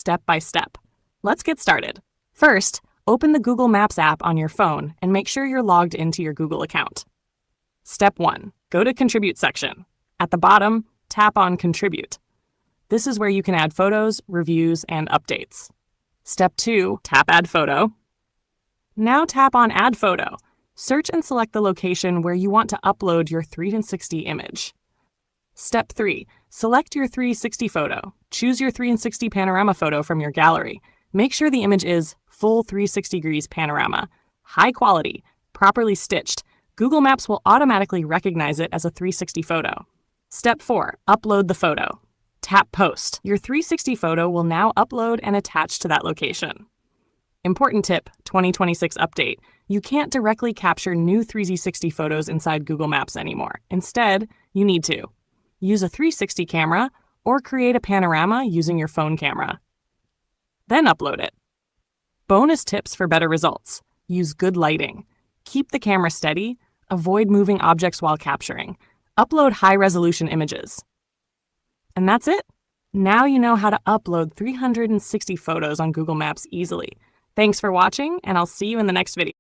step by step. Let's get started. First, open the Google Maps app on your phone and make sure you're logged into your Google account. Step 1. Go to Contribute section. At the bottom, tap on Contribute. This is where you can add photos, reviews, and updates. Step 2. Tap Add Photo. Now tap on Add Photo. Search and select the location where you want to upload your 360 image. Step 3. Select your 360 photo. Choose your 360 panorama photo from your gallery. Make sure the image is full 360 degrees panorama, high quality, properly stitched. Google Maps will automatically recognize it as a 360 photo. Step 4. Upload the photo. Tap Post. Your 360 photo will now upload and attach to that location. Important tip, 2026 update. You can't directly capture new 360 photos inside Google Maps anymore. Instead, you need to use a 360 camera or create a panorama using your phone camera. Then upload it. Bonus tips for better results. Use good lighting. Keep the camera steady. Avoid moving objects while capturing. Upload high-resolution images. And that's it. Now you know how to upload 360 photos on Google Maps easily. Thanks for watching, and I'll see you in the next video.